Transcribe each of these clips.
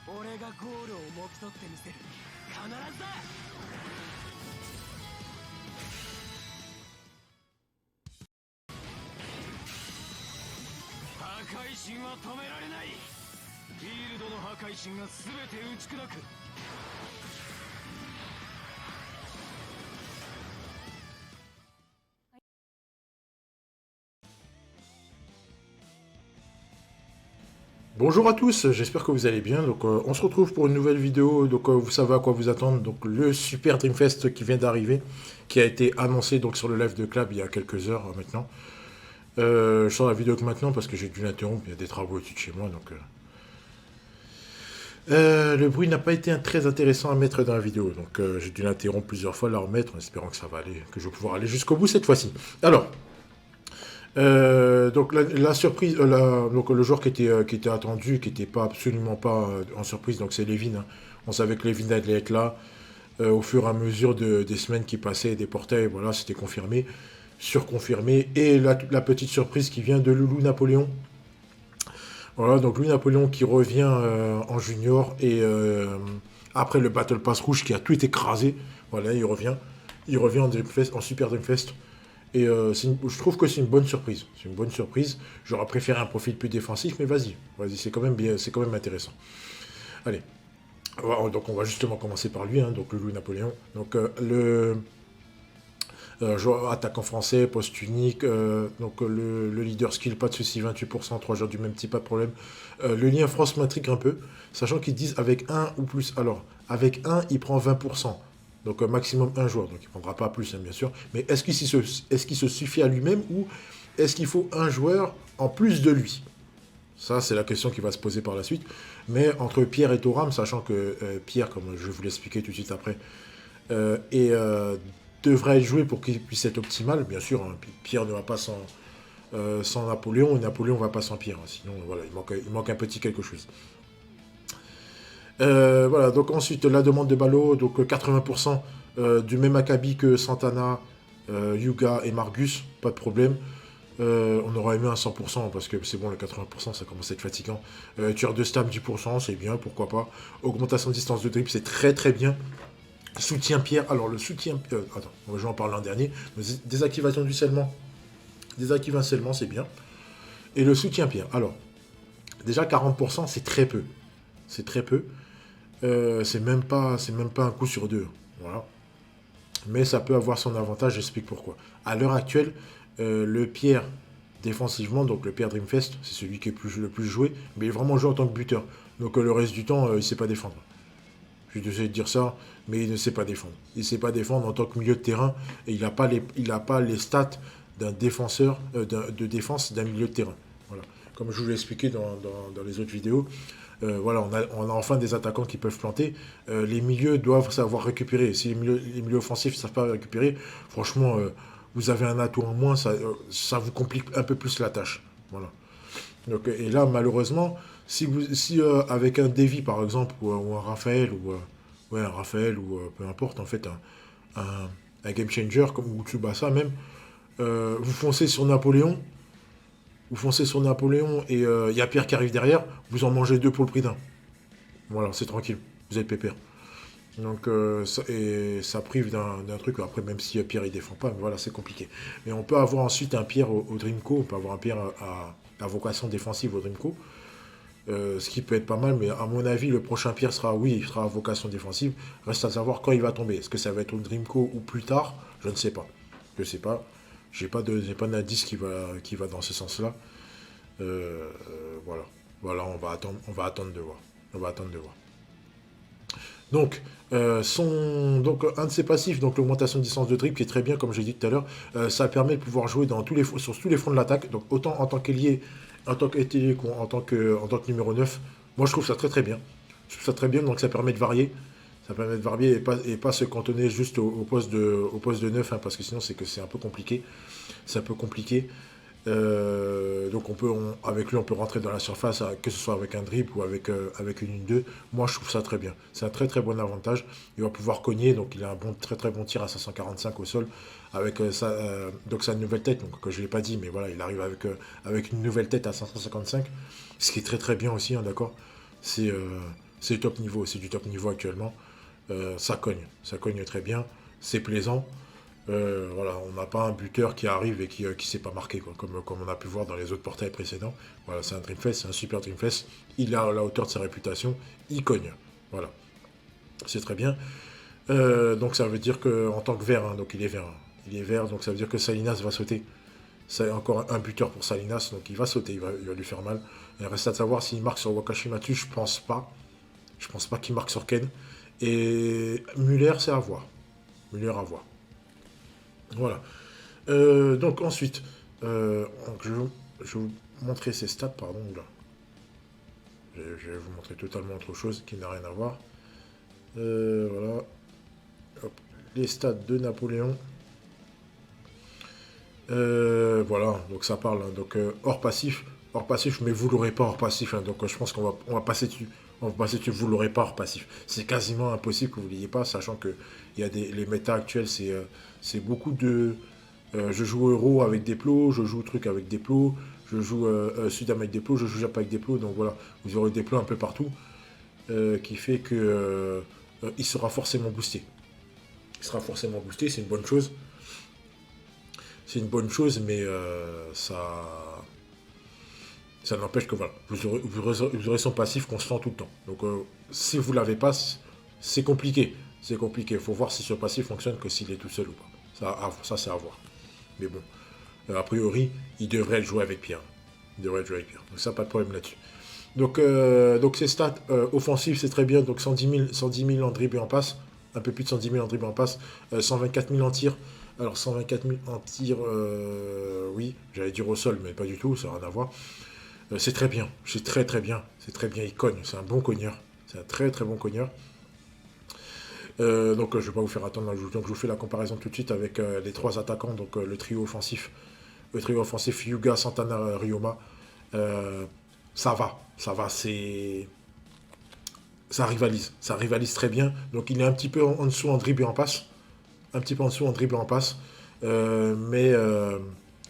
俺がゴールをもぎ取ってみせる。必ずだ。破壊神は止められない。フィールドの破壊神が全て打ち砕く。Bonjour à tous, j'espère que vous allez bien. Donc, on se retrouve pour une nouvelle vidéo. Donc, vous savez à quoi vous attendre. Donc, le Super Dreamfest qui vient d'arriver, qui a été annoncé donc sur le live de Club il y a quelques heures maintenant. Je sors la vidéo que maintenant parce que j'ai dû l'interrompre. Il y a des travaux au-dessus de chez moi. Donc, le bruit n'a pas été très intéressant à mettre dans la vidéo. Donc, j'ai dû l'interrompre plusieurs fois, la remettre en espérant que ça va aller, que je vais pouvoir aller jusqu'au bout cette fois-ci. Alors. Donc la surprise, donc le joueur qui était attendu, qui n'était pas absolument pas en surprise, donc c'est Levin. Hein. On savait que Levin allait être là. Au fur et à mesure des semaines qui passaient, des portails, voilà, c'était confirmé, surconfirmé. Et la petite surprise qui vient de Loulou Napoléon. Voilà, donc Loulou Napoléon qui revient en junior et après le Battle Pass rouge qui a tout écrasé, voilà, il revient en Super Dreamfest. Et je trouve que c'est une bonne surprise. C'est une bonne surprise. J'aurais préféré un profil plus défensif, mais vas-y, c'est quand même bien, c'est quand même intéressant. Allez, donc on va justement commencer par lui, hein, donc Loulou Napoléon. Donc le joueur attaquant français, poste unique, donc le leader skill, pas de souci, 28%, 3 joueurs du même type, pas de problème. Le lien France m'intrigue un peu, sachant qu'ils disent avec un ou plus. Alors, avec un, il prend 20%. Donc maximum un joueur, donc il ne prendra pas plus, hein, bien sûr. Mais est-ce qu'il se suffit à lui-même ou est-ce qu'il faut un joueur en plus de lui? Ça, c'est la question qui va se poser par la suite. Mais entre Pierre et Thoram, sachant que Pierre, comme je vais vous l'expliquer tout de suite après, devrait être joué pour qu'il puisse être optimal, bien sûr. Hein, Pierre ne va pas sans Napoléon, et Napoléon ne va pas sans Pierre. Hein, sinon, voilà, il manque un petit quelque chose. Voilà, donc ensuite la demande de Balo, donc 80% du même acabit que Santana, Yuga et Margus, pas de problème. On aurait aimé un 100% parce que c'est bon, le 80% ça commence à être fatigant. Tueur de stam 10%, c'est bien, pourquoi pas. Augmentation de distance de dribble, c'est très très bien. Soutien Pierre, alors le soutien... attends, je vais en parler l'an dernier. Désactivation du scellement. Désactive un scellement, c'est bien. Et le soutien Pierre, alors, déjà 40%, c'est très peu. C'est très peu. C'est même pas un coup sur deux. Voilà. Mais ça peut avoir son avantage, j'explique pourquoi. À l'heure actuelle, le Pierre, défensivement, donc le Pierre Dreamfest, c'est celui qui est le plus joué, mais il est vraiment joué en tant que buteur. Donc le reste du temps, il ne sait pas défendre. Je suis désolé de dire ça, mais il ne sait pas défendre. Il ne sait pas défendre en tant que milieu de terrain, et il n'a pas les stats d'un défenseur, de défense d'un milieu de terrain. Voilà. Comme je vous l'ai expliqué dans les autres vidéos, voilà, on a enfin des attaquants qui peuvent planter. Les milieux doivent savoir récupérer. Si les milieux offensifs ne savent pas récupérer, franchement, vous avez un atout en moins, ça vous complique un peu plus la tâche. Voilà. Donc, et là, malheureusement, si avec un Davy, par exemple, ou un Raphaël, un Raphaël, ou peu importe, en fait, un game changer, comme ou Tsubasa même, vous foncez sur Napoléon, et il y a Pierre qui arrive derrière, vous en mangez deux pour le prix d'un. Voilà, c'est tranquille, vous êtes pépère. Donc, ça prive d'un truc. Après, même si Pierre il défend pas, mais voilà, c'est compliqué. Mais on peut avoir ensuite un Pierre au Dreamco, on peut avoir un Pierre à vocation défensive au Dreamco, ce qui peut être pas mal, mais à mon avis, le prochain Pierre il sera à vocation défensive. Reste à savoir quand il va tomber. Est-ce que ça va être au Dreamco ou plus tard? Je ne sais pas. Je ne sais pas. J'ai pas d'indice qui va dans ce sens-là. Voilà. Voilà, on va attendre de voir. On va attendre de voir. Donc, donc un de ses passifs, donc l'augmentation de distance de dribble, qui est très bien, comme j'ai dit tout à l'heure, ça permet de pouvoir jouer sur tous les fronts de l'attaque. Donc, autant en tant qu'ailier, en tant qu'ailier qu'en tant que numéro 9. Moi, je trouve ça très très bien. Je trouve ça très bien, donc ça permet de varier. Ça permet de varier et pas se cantonner juste au poste de 9, hein, parce que sinon c'est un peu compliqué. C'est un peu compliqué. Donc avec lui on peut rentrer dans la surface, que ce soit avec un dribble ou avec une 1-2. Moi je trouve ça très bien. C'est un très très bon avantage. Il va pouvoir cogner, donc il a un très très bon tir à 545 au sol avec donc sa nouvelle tête. Donc que je ne l'ai pas dit, mais voilà, il arrive avec une nouvelle tête à 555, ce qui est très très bien aussi, hein, d'accord. c'est top niveau, c'est du top niveau actuellement. Ça cogne très bien, c'est plaisant. Voilà, on n'a pas un buteur qui arrive et qui ne sait pas marquer, quoi, comme on a pu voir dans les autres portails précédents. Voilà, c'est un Dreamfest, c'est un super Dreamfest. Il est à la hauteur de sa réputation, il cogne. Voilà, c'est très bien. Donc ça veut dire qu'en tant que vert, hein, donc il est vert. Hein. Il est vert, donc ça veut dire que Salinas va sauter. C'est encore un buteur pour Salinas, donc il va sauter, il va lui faire mal. Il reste à savoir s'il marque sur Wakashimatsu, je pense pas. Je pense pas qu'il marque sur Ken. Et Muller, c'est à voir. Muller à voir. Voilà. Donc ensuite, donc je vais vous montrer ses stats, pardon. Là. Je vais vous montrer totalement autre chose qui n'a rien à voir. Voilà. Hop. Les stats de Napoléon. Voilà, donc ça parle. Hein, donc hors passif, mais vous l'aurez pas hors passif. Hein, donc je pense qu'on va passer dessus. On va passer dessus, vous l'aurez pas hors passif. C'est quasiment impossible que vous l'ayez pas, sachant que il y a les méta actuels, c'est beaucoup de. Je joue euro avec des plots, je joue truc avec des plots, je joue sudam avec des plots, je joue jap avec des plots. Donc voilà, vous aurez des plots un peu partout, qui fait que il sera forcément boosté. Il sera forcément boosté, c'est une bonne chose. C'est une bonne chose, mais ça n'empêche que voilà, vous aurez son passif constant tout le temps. Donc si vous l'avez pas, c'est compliqué. C'est compliqué. Il faut voir si ce passif fonctionne que s'il est tout seul ou pas. Ça c'est à voir. Mais bon, a priori, il devrait le jouer avec Pierre. Il devrait le jouer avec Pierre. Donc ça, pas de problème là-dessus. Donc ces stats offensives, c'est très bien. Donc 110 000 en dribble et en passe. Un peu plus de 110 000 en dribble et en passe. 124 000 en tir. Alors 124 000 en tir, oui, j'allais dire au sol, mais pas du tout, ça n'a rien à voir. C'est très bien, c'est très très bien, c'est très bien, il cogne, c'est un bon cogneur, c'est un très très bon cogneur. Donc je ne vais pas vous faire attendre, donc je vous fais la comparaison tout de suite avec les trois attaquants, donc le trio offensif, Yuga, Santana, Ryoma. Ça va, ça rivalise très bien. Donc il est un petit peu en dessous en dribble et en passe. Un petit peu en dessous en dribble et en passe.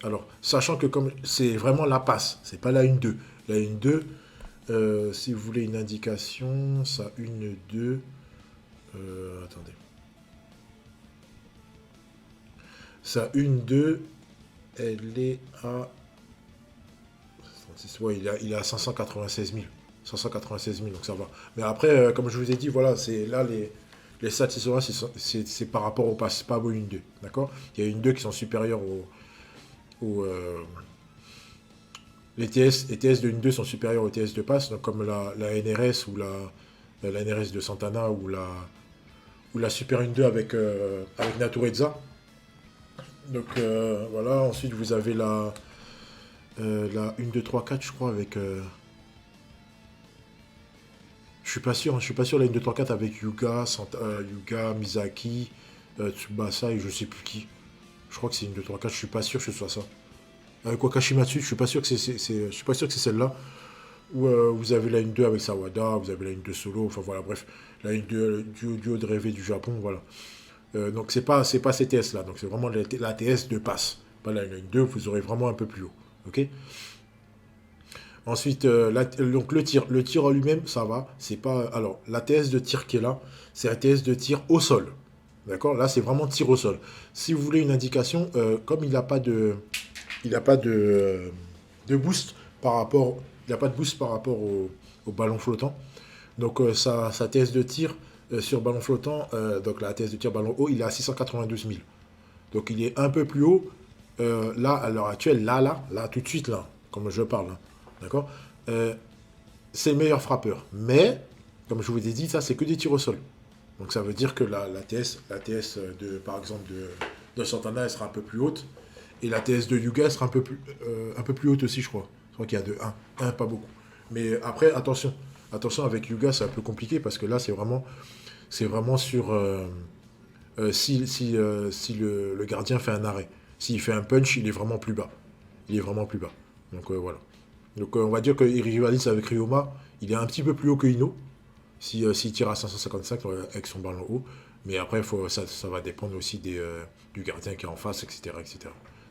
Alors, sachant que comme c'est vraiment la passe, c'est pas la 1-2. La 1-2, si vous voulez une indication, ça 1-2. Attendez. Sa 1-2, elle est à. Ouais, il est à 596 000. 596 000, donc ça va. Mais après, comme je vous ai dit, voilà, c'est là les stats, c'est par rapport au pass, pas au 1-2. D'accord. Il y a une 2 qui sont supérieures les TS de 1-2 sont supérieurs aux TS de passe, donc comme la NRS ou la NRS de Santana ou la Super 1-2 avec Natureza. Donc voilà, ensuite vous avez la 1-2-3-4, je crois, avec. Je suis pas sûr la 1-2-3-4 avec Yuga, Yuga, Misaki, Tsubasa et je sais plus qui. Je crois que c'est 1-2-3-4, je suis pas sûr que ce soit ça. Avec Wakashimatsu, je suis pas sûr que je suis pas sûr que c'est celle-là. Où vous avez la 1-2 avec Sawada, vous avez la 1-2 solo, enfin voilà, bref, la 1-2 duo de rêver du Japon, voilà. Donc c'est pas ces TS là, donc c'est vraiment la TS de passe, pas la 1-2, vous aurez vraiment un peu plus haut, ok. Ensuite, donc le tir en lui-même, ça va, c'est pas, alors la TS de tir qui est là, c'est la TS de tir au sol, d'accord. Là c'est vraiment tir au sol. Si vous voulez une indication, comme il n'a pas de boost par rapport, il n'a pas de boost par rapport au ballon flottant. Donc sa TS de tir sur ballon flottant, donc la TS de tir ballon haut, il est à 692 000. Donc il est un peu plus haut. Là, à l'heure actuelle, là, tout de suite, là, comme je parle, hein, d'accord. C'est le meilleur frappeur. Mais, comme je vous ai dit, ça, c'est que des tirs au sol. Donc ça veut dire que la TS de, par exemple, de Santana, elle sera un peu plus haute. Et la TS de Yuga sera un peu plus haute aussi, je crois. Je crois qu'il y a de 1, pas beaucoup. Mais après, attention, avec Yuga, c'est un peu compliqué parce que là, c'est vraiment sur si le gardien fait un arrêt. S'il fait un punch, il est vraiment plus bas. Donc voilà. Donc on va dire qu'il rivalise avec Ryoma. Il est un petit peu plus haut que Ino. S'il tire à 555 avec son ballon haut. Mais après, ça va dépendre aussi du gardien qui est en face, etc.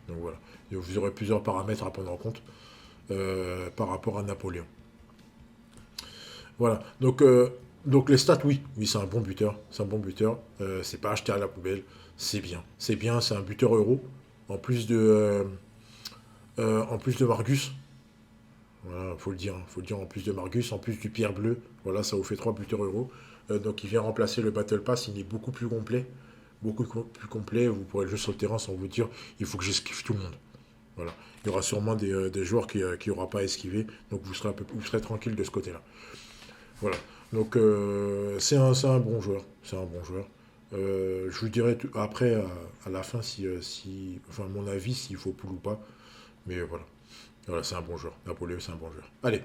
Donc voilà. Et vous aurez plusieurs paramètres à prendre en compte par rapport à Napoléon. Voilà. Donc les stats, oui. Oui, c'est un bon buteur. C'est un bon buteur. C'est pas acheté à la poubelle. C'est bien. C'est bien. C'est un buteur euro. En plus de Margus. Voilà, faut le dire. Faut le dire en plus de Margus. En plus du Pierre Bleu. Voilà, ça vous fait 3 buteurs euro. Donc il vient remplacer le Battle Pass. Il est beaucoup plus complet. Beaucoup plus complet. Vous pourrez le jouer sur le terrain sans vous dire il faut que j'esquive tout le monde. Voilà. Il y aura sûrement des joueurs qui n'aura pas à esquiver. Donc vous serez tranquille de ce côté-là. Voilà. Donc c'est un bon joueur. C'est un bon joueur. Je vous dirai après, à la fin, enfin, mon avis, s'il faut poule ou pas. Mais voilà. Voilà, c'est un bon joueur. Napoléon, c'est un bon joueur. Allez,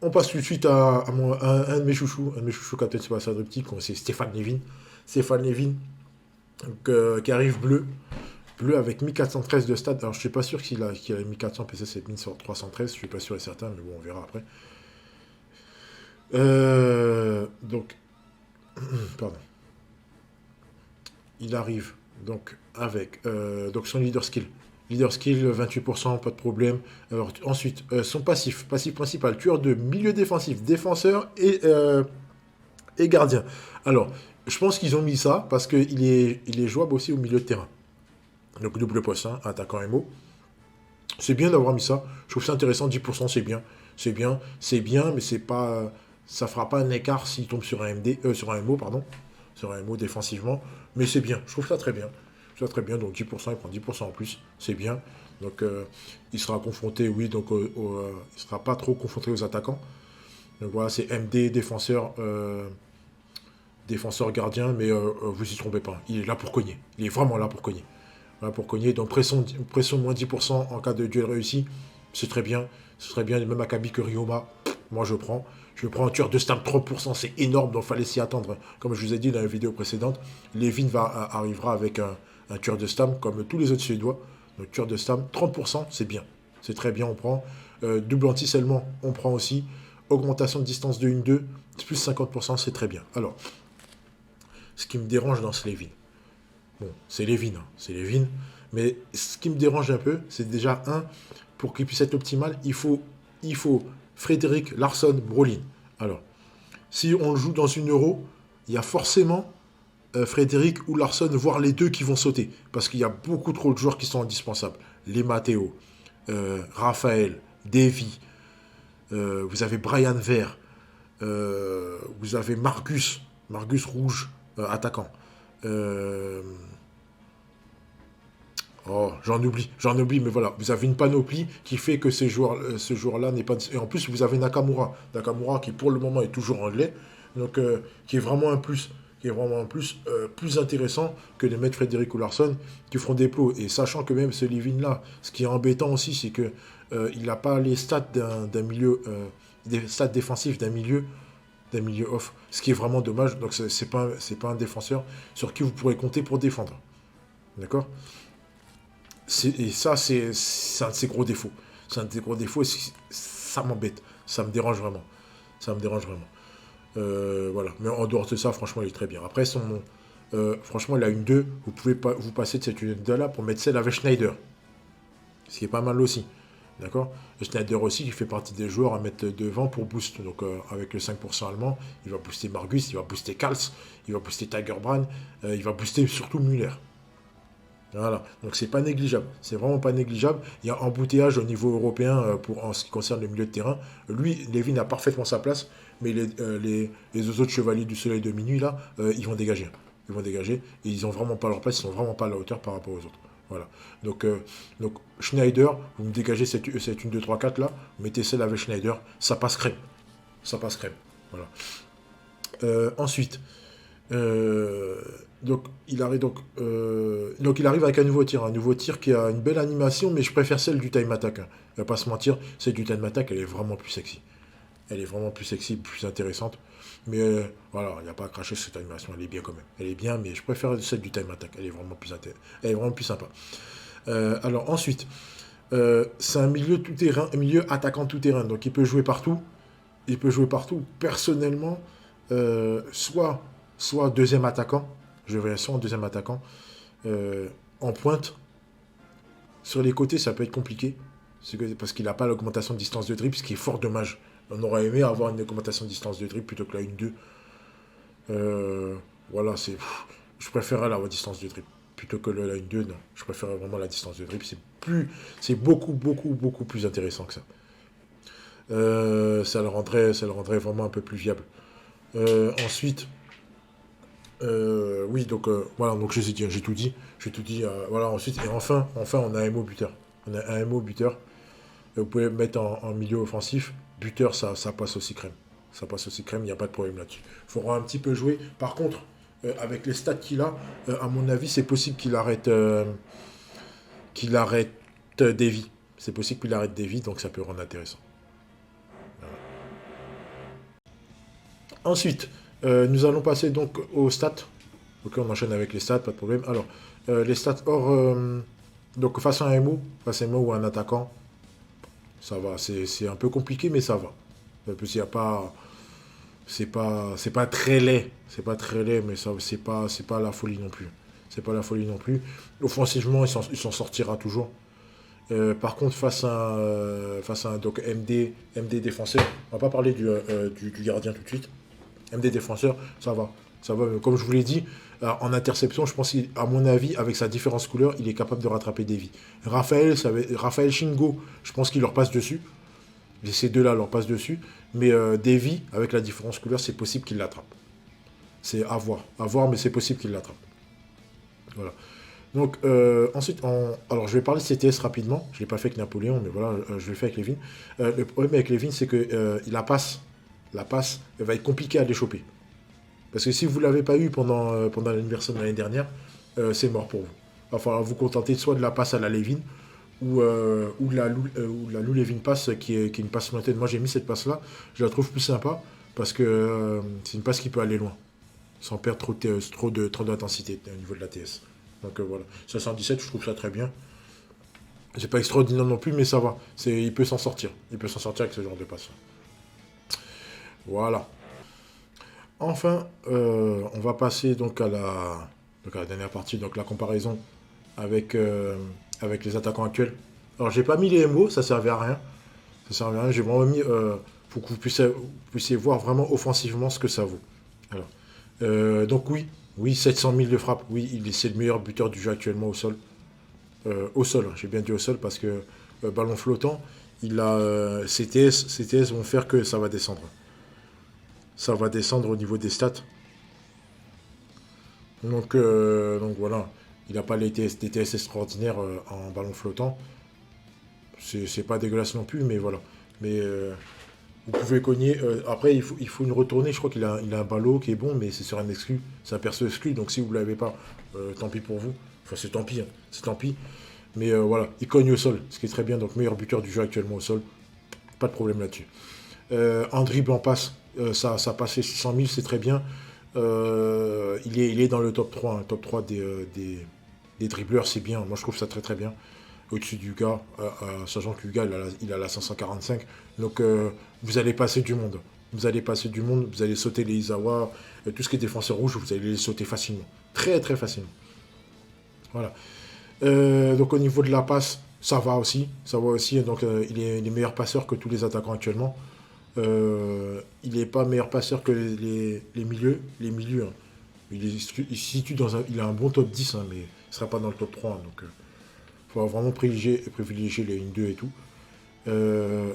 on passe tout de suite à un de mes chouchous. Un de mes chouchous qui a peut-être passé un optique, c'est Stéphane Levin. Stéphane Levin, qui arrive bleu. Bleu avec 1413 de stats. Alors, je suis pas sûr qu'il a 1400 PC, c'est 1313. Je suis pas sûr et certain, mais bon, on verra après. Donc, pardon. Il arrive donc avec donc son leader skill. Leader skill, 28%, pas de problème. Alors, ensuite, son passif principal, tueur de milieu défensif, défenseur et gardien. Alors, je pense qu'ils ont mis ça parce qu'il est jouable aussi au milieu de terrain. Donc, double poste, hein, attaquant MO. C'est bien d'avoir mis ça. Je trouve ça intéressant. 10%, c'est bien. C'est bien, mais c'est pas, ça fera pas un écart s'il tombe sur un sur un MO, pardon. Sur un MO défensivement. Mais c'est bien. Je trouve ça très bien. Donc 10%, il prend 10% en plus. C'est bien. Donc, il sera confronté, oui, donc il sera pas trop confronté aux attaquants. Donc voilà, c'est MD, défenseur gardien, mais vous y trompez pas. Il est là pour cogner. Il est vraiment là pour cogner. Voilà, pour cogner. Donc pression moins 10% en cas de duel réussi. C'est très bien. Ce serait bien, même Akabi que Ryoma. Moi, je prends. Je prends un tueur de stam 30%. C'est énorme, donc il fallait s'y attendre. Comme je vous ai dit dans la vidéo précédente, Levin arrivera avec un tueur de stam, comme tous les autres Suédois. Donc tueur de stam, 30%, c'est bien. C'est très bien, on prend. Double anti-seulement, on prend aussi. Augmentation de distance de 1-2, plus 50%, c'est très bien. Alors, ce qui me dérange dans ce Levin, bon, c'est Levin, hein, c'est Levin, mais ce qui me dérange un peu, c'est déjà pour qu'il puisse être optimal, il faut Frédéric Larsson Brolin. Alors, si on le joue dans une euro, il y a forcément Frédéric ou Larsson, voire les deux qui vont sauter, parce qu'il y a beaucoup trop de joueurs qui sont indispensables. Les Matteo, Raphaël, Davy, vous avez Brian Vert, vous avez Margus Rouge, attaquant. J'en oublie, mais voilà, vous avez une panoplie qui fait que ce joueur-là n'est pas... Et en plus, vous avez Nakamura qui pour le moment est toujours anglais, donc qui est vraiment un plus, plus intéressant que de mettre Frédéric ou Larsson qui feront des plots. Et sachant que même ce Levin-là, ce qui est embêtant aussi, c'est que il n'a pas les stats d'un milieu, des stats défensifs d'un milieu off, ce qui est vraiment dommage. Donc c'est pas un défenseur sur qui vous pourrez compter pour défendre. D'accord ? Et ça, c'est un de ses gros défauts. C'est un de ses gros défauts et ça m'embête. Ça me dérange vraiment. Voilà. Mais en dehors de ça, franchement, il est très bien. Après, franchement, il a une 2. Vous pouvez pas vous passer de cette unité-là pour mettre celle avec Schneider. Ce qui est pas mal aussi. D'accord ? Et Schneider aussi, qui fait partie des joueurs à mettre devant pour boost. Donc, avec le 5% allemand, il va booster Margus, il va booster Kals, il va booster Tiger Brand, il va booster surtout Müller. Voilà, donc c'est pas négligeable, c'est vraiment pas négligeable. Il y a embouteillage au niveau européen en ce qui concerne le milieu de terrain. Lui, Levin a parfaitement sa place, mais les autres chevaliers du soleil de minuit, là, ils vont dégager. Et ils ont vraiment pas leur place, ils sont vraiment pas à la hauteur par rapport aux autres. Voilà. Donc Schneider, vous me dégagez cette 1, 2, 3, 4 là, vous mettez celle avec Schneider, ça passe crème. Voilà. Ensuite, donc il arrive avec un nouveau tir qui a une belle animation, mais je préfère celle du time attack. Hein. On va pas se mentir, celle du time attack, elle est vraiment plus sexy. Plus intéressante. Mais voilà, il n'y a pas à cracher sur cette animation, elle est bien quand même. Elle est bien, mais je préfère celle du time attack. Elle est vraiment plus sympa. Alors ensuite, c'est un milieu tout terrain, un milieu attaquant tout terrain, donc il peut jouer partout. Personnellement, soit deuxième attaquant. Je verrais soit en deuxième attaquant. En pointe. Sur les côtés, ça peut être compliqué. Parce qu'il n'a pas l'augmentation de distance de dribble, ce qui est fort dommage. On aurait aimé avoir une augmentation de distance de dribble plutôt que la 1-2. Voilà, je préférais la distance de dribble plutôt que la 1-2. Non, je préférais vraiment la distance de dribble. C'est beaucoup, beaucoup, beaucoup plus intéressant que ça. Ça le rendrait vraiment un peu plus viable. Ensuite, oui, donc voilà, donc j'ai tout dit. J'ai tout dit. Voilà, ensuite, et enfin, on a un MO buteur. On a un MO buteur. Vous pouvez le mettre en milieu offensif. Buteur, ça passe aussi crème. Ça passe aussi crème, il n'y a pas de problème là-dessus. Il faudra un petit peu jouer. Par contre, avec les stats qu'il a, à mon avis, c'est possible qu'il arrête Davy. C'est possible qu'il arrête Davy, donc ça peut rendre intéressant. Voilà. Ensuite, nous allons passer donc aux stats. Ok, on enchaîne avec les stats, pas de problème. Alors, les stats hors... donc face à un MO, ou un attaquant, ça va. C'est un peu compliqué, mais ça va. En plus, il n'y a pas... C'est pas très laid. C'est pas très laid, mais c'est pas la folie non plus. C'est pas la folie non plus. Offensivement, il s'en sortira toujours. Par contre, face à un donc MD défenseur, on va pas parler du gardien tout de suite. MD défenseur, ça va. Ça va. Comme je vous l'ai dit, en interception, je pense qu'à mon avis, avec sa différence couleur, il est capable de rattraper Davy. Raphaël Shingo, je pense qu'il leur passe dessus. Ces deux-là leur passent dessus. Mais Davy, avec la différence couleur, c'est possible qu'il l'attrape. C'est à voir. À voir, mais c'est possible qu'il l'attrape. Voilà. Donc, ensuite, alors je vais parler de CTS rapidement. Je ne l'ai pas fait avec Napoléon, mais voilà, je l'ai fait avec Levin. Le problème avec Levin, c'est que la passe, elle va être compliquée à l'échoper. Parce que si vous ne l'avez pas eu pendant l'anniversaire de l'année dernière, c'est mort pour vous. Il va falloir vous contenter soit de la passe à la Levin, ou la Lou Levin passe, qui est une passe lointaine. Moi, j'ai mis cette passe-là. Je la trouve plus sympa, parce que c'est une passe qui peut aller loin, sans perdre trop d'intensité au niveau de la TS. Donc voilà, 517, je trouve ça très bien. C'est pas extraordinaire non plus, mais ça va. Il peut s'en sortir. Il peut s'en sortir avec ce genre de passe. Voilà. Enfin, on va passer donc à la dernière partie, donc la comparaison avec les attaquants actuels. Alors, j'ai pas mis les MO, ça servait à rien. Ça servait à rien. J'ai vraiment mis pour que vous puissiez voir vraiment offensivement ce que ça vaut. Alors, donc oui, 700 000 de frappe. Oui, c'est le meilleur buteur du jeu actuellement au sol. Au sol, hein, j'ai bien dit au sol parce que ballon flottant, il a CTS vont faire que ça va descendre. Ça va descendre au niveau des stats. Donc voilà, il n'a pas des TS extraordinaires en ballon flottant. C'est pas dégueulasse non plus, mais voilà. Mais vous pouvez cogner. Après, il faut une retournée. Je crois qu'il a un ballot qui est bon, mais c'est sur un exclu. C'est un perso exclu. Donc si vous ne l'avez pas, tant pis pour vous. Enfin, c'est tant pis. Hein. C'est tant pis. Mais voilà, il cogne au sol. Ce qui est très bien. Donc meilleur buteur du jeu actuellement au sol. Pas de problème là-dessus. En dribble en passe, ça passe 600 000, c'est très bien. Il est dans le top 3. Hein, top 3 des dribbleurs, c'est bien. Moi, je trouve ça très très bien. Au-dessus du gars, sachant que le gars, il a la 545. Donc, vous allez passer du monde. Vous allez sauter les Izawa, tout ce qui est défenseur rouge, vous allez les sauter facilement. Très, très facilement. Voilà. Donc, au niveau de la passe, ça va aussi. Donc, il est meilleur passeur que tous les attaquants actuellement. Il n'est pas meilleur passeur que les milieux. Hein. Il se situe il a un bon top 10, hein, mais il ne sera pas dans le top 3. Hein, donc, il faut vraiment privilégier les 1-2 et tout.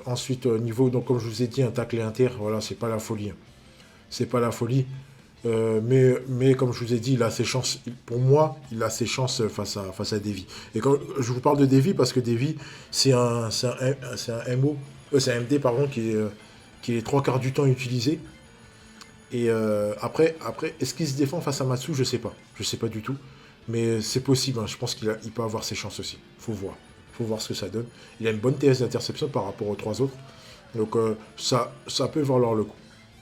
Ensuite, au niveau, donc, comme je vous ai dit, un tacle et inter, voilà, c'est pas la folie. Hein. C'est pas la folie. Mais comme je vous ai dit, il a ses chances. Pour moi, il a ses chances face à Davy. Et quand je vous parle de Davy, parce que Davy, c'est un MO, c'est un MD, pardon, qui est 3/4 du temps utilisé. Et après, est-ce qu'il se défend face à Matsu? Je sais pas. Je sais pas du tout. Mais c'est possible. Hein. Je pense qu'il peut avoir ses chances aussi. Faut voir ce que ça donne. Il a une bonne TS d'interception par rapport aux 3 autres. Donc ça peut valoir le coup.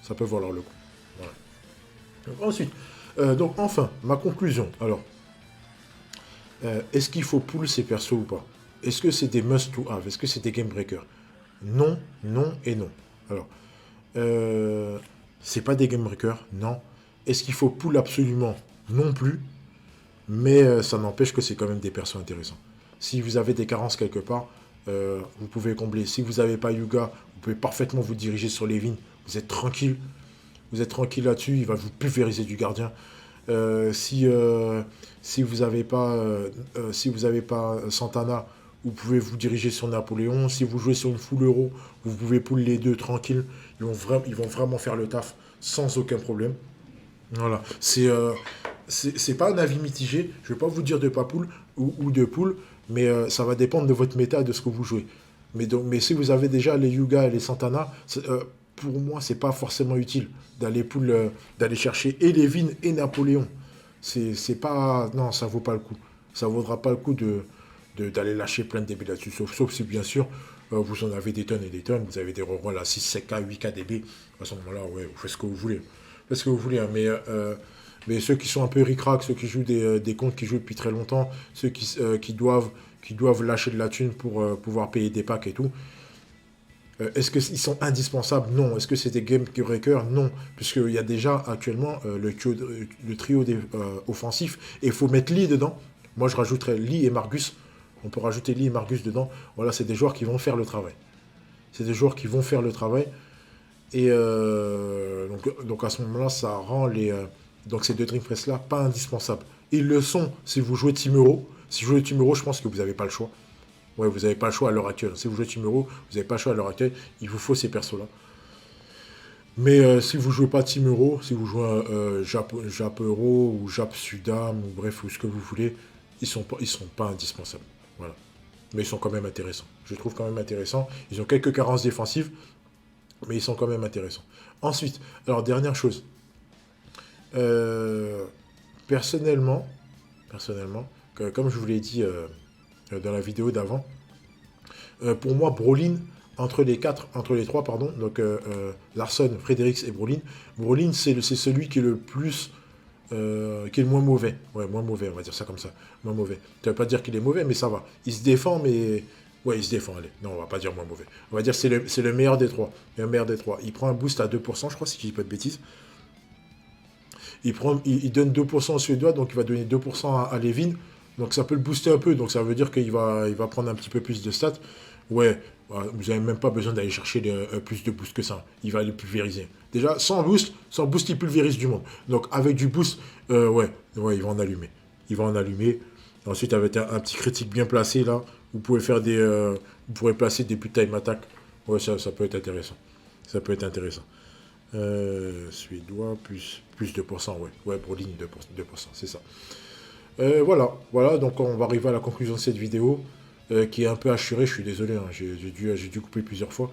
Voilà. Donc, ensuite, donc enfin, ma conclusion. Alors, est-ce qu'il faut pull ces persos ou pas? Est-ce que c'est des must to have? Est-ce que c'est des game breakers? Non, non et non. Alors, c'est pas des game breakers, non. Est-ce qu'il faut pull absolument? Non plus. Mais ça n'empêche que c'est quand même des persos intéressants. Si vous avez des carences quelque part, vous pouvez combler. Si vous n'avez pas Yuga, vous Vous pouvez parfaitement vous diriger sur Levin. Vous êtes tranquille. Vous êtes tranquille là-dessus. Il va vous pulvériser du gardien. Si vous n'avez pas Santana, vous pouvez vous diriger sur Napoléon. Si vous jouez sur une full euro, vous pouvez pull les deux tranquille. Ils vont vraiment faire le taf sans aucun problème. Voilà. C'est pas un avis mitigé. Je ne vais pas vous dire de pas pull ou de pull, mais ça va dépendre de votre méta et de ce que vous jouez. Mais si vous avez déjà les Yuga et les Santana, pour moi, c'est pas forcément utile d'aller chercher et Levin et Napoléon. C'est pas... Non, ça vaut pas le coup. Ça vaudra pas le coup d'aller lâcher plein de DB là-dessus. Sauf si, bien sûr, vous en avez des tonnes et des tonnes. Vous avez des rerolls à 6, 7K, 8K DB. À ce moment-là, ouais, vous faites ce que vous voulez. Faites ce que vous voulez, hein. Mais ceux qui sont un peu ric-rac, ceux qui jouent des comptes qui jouent depuis très longtemps, ceux qui doivent lâcher de la thune pour pouvoir payer des packs et tout, est-ce qu'ils sont indispensables? Non. Est-ce que c'est des game breakers? Non. Puisqu'il y a déjà actuellement le trio offensif et il faut mettre Lee dedans. Moi, je rajouterais Lee et Margus. On peut rajouter Lee et Margus dedans. Voilà, c'est des joueurs qui vont faire le travail. C'est des joueurs qui vont faire le travail. Et donc à ce moment-là, ça rend donc ces deux Dream Press-là pas indispensables. Ils le sont si vous jouez Team Euro. Si vous jouez Team Euro, je pense que vous n'avez pas le choix. Ouais, vous n'avez pas le choix à l'heure actuelle. Si vous jouez Team Euro, vous n'avez pas le choix à l'heure actuelle. Il vous faut ces persos-là. Mais si vous ne jouez pas Team Euro, si vous jouez Jap Euro ou Jap Sudam, ou bref, ou ce que vous voulez, ils sont pas indispensables. Voilà. Mais ils sont quand même intéressants. Je les trouve quand même intéressants. Ils ont quelques carences défensives, mais ils sont quand même intéressants. Ensuite, alors dernière chose. Personnellement, comme je vous l'ai dit dans la vidéo d'avant, pour moi, Brolin, entre les trois, donc Larsson, Fredericks et Brolin, c'est celui qui est le plus, qui est le moins mauvais. Ouais, moins mauvais, on va dire ça comme ça. Moins mauvais. Ça ne veut pas dire qu'il est mauvais, mais ça va. Il se défend, mais... Ouais, il se défend, allez. Non, on va pas dire moins mauvais. On va dire c'est le meilleur des trois. Le meilleur des trois. Il prend un boost à 2%, je crois, si je dis pas de bêtises. Il donne 2% aux Suédois, donc il va donner 2% à Levin. Donc ça peut le booster un peu, donc ça veut dire qu'il va prendre un petit peu plus de stats. Ouais, vous n'avez même pas besoin d'aller chercher plus de boost que ça. Il va les pulvériser. Déjà, sans boost, il pulvérise du monde. Donc avec du boost, ouais, il va en allumer. Il va en allumer. Ensuite, avec un petit critique bien placé, là, vous pouvez faire vous pourrez placer des buts time attack. Ouais, ça peut être intéressant. Ça peut être intéressant. Suédois, plus 2%, ouais. Ouais, Brolin, 2%, c'est ça. Voilà, donc on va arriver à la conclusion de cette vidéo, qui est un peu assurée, je suis désolé, hein, j'ai dû couper plusieurs fois.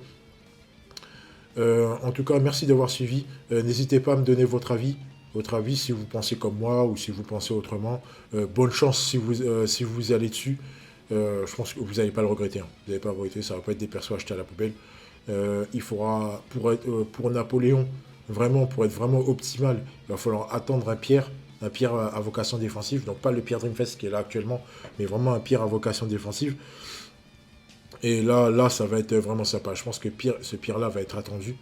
En tout cas, merci d'avoir suivi. N'hésitez pas à me donner votre avis si vous pensez comme moi ou si vous pensez autrement. Bonne chance si vous allez dessus. Je pense que vous n'allez pas le regretter. Hein. Vous n'allez pas le regretter, ça ne va pas être des persos achetés à la poubelle. Il faudra, pour Napoléon, pour être vraiment optimal, il va falloir attendre un Pierre à vocation défensive, donc pas le Pierre Dreamfest qui est là actuellement, mais vraiment un Pierre à vocation défensive. Et là, ça va être vraiment sympa. Je pense que ce Pierre-là va être attendu.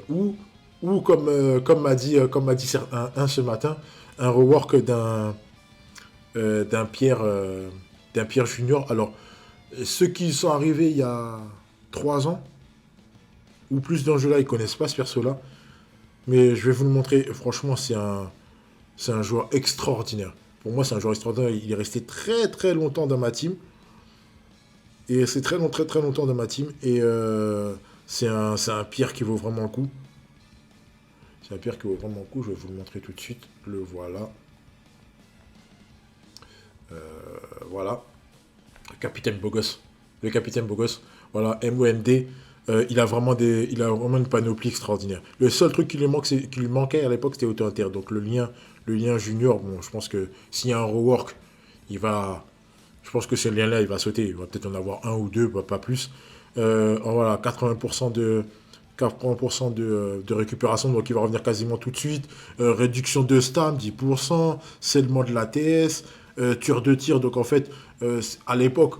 Ou comme m'a dit un ce matin, un rework d'un Pierre Junior. Alors, ceux qui sont arrivés il y a 3 ans, ou plus dans le jeu-là, ils connaissent pas ce perso-là. Mais je vais vous le montrer. Franchement, c'est un joueur extraordinaire. Pour moi, c'est un joueur extraordinaire. Il est resté très très longtemps dans ma team. Et c'est très longtemps dans ma team. Et c'est un Pierre qui vaut vraiment le coup. C'est un Pierre qui vaut vraiment le coup. Je vais vous le montrer tout de suite. Le voilà. Voilà. Le capitaine Bogos. Voilà, MOMD. Il a vraiment une panoplie extraordinaire. Le seul truc qui lui manquait à l'époque, c'était auto-inter. Donc le lien junior, bon, je pense que s'il y a un rework, je pense que ce lien-là, il va sauter. Il va peut-être en avoir un ou deux, pas plus. Voilà, 80% de récupération, donc il va revenir quasiment tout de suite. Réduction de stam, 10%. Scellement de l'ATS. Tir de tir, donc en fait, à l'époque,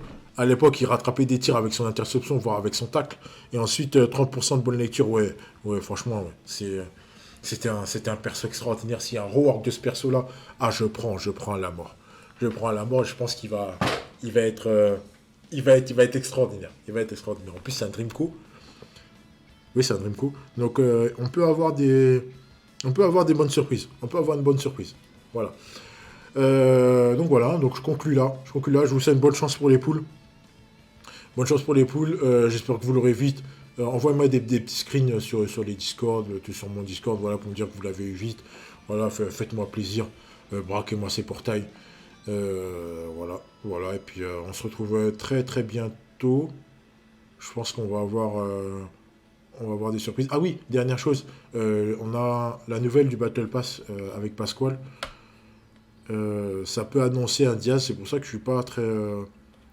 il rattrapait des tirs avec son interception, voire avec son tacle. Et ensuite, 30% de bonne lecture. Ouais, franchement, ouais. C'était un perso extraordinaire. S'il y a un rework de ce perso-là, je prends à la mort. Je pense qu'il va être extraordinaire. En plus, c'est un Dreamco. Oui, c'est un Dreamco. Donc, on peut avoir des bonnes surprises. On peut avoir une bonne surprise. Voilà. Donc voilà, donc je conclue là. Je vous souhaite bonne chance pour les poules. Bonne chance pour les poules. J'espère que vous l'aurez vite. Envoyez-moi des petits screens sur les Discord, sur mon Discord, voilà, pour me dire que vous l'avez eu vite. Voilà, faites-moi plaisir. Braquez-moi ces portails. Voilà, voilà. Et puis on se retrouve très très bientôt. Je pense on va avoir des surprises. Ah oui, dernière chose. On a la nouvelle du Battle Pass avec Pasquale. Ça peut annoncer un Diaz, c'est pour ça que je suis pas très.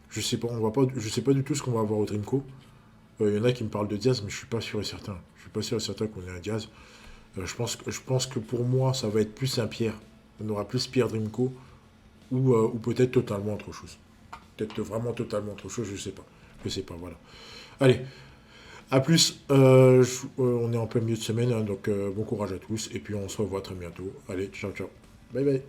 Je sais pas, je sais pas du tout ce qu'on va avoir au Dreamco. Il y en a qui me parlent de Diaz, mais je suis pas sûr et certain. Je suis pas sûr et certain qu'on ait un Diaz. Je pense que pour moi, ça va être plus un Pierre. On aura plus Pierre Dreamco ou peut-être totalement autre chose. Peut-être vraiment totalement autre chose, je sais pas. Je sais pas, voilà. Allez, à plus. On est en plein milieu de semaine, hein, donc bon courage à tous. Et puis on se revoit très bientôt. Allez, ciao, ciao. Bye bye.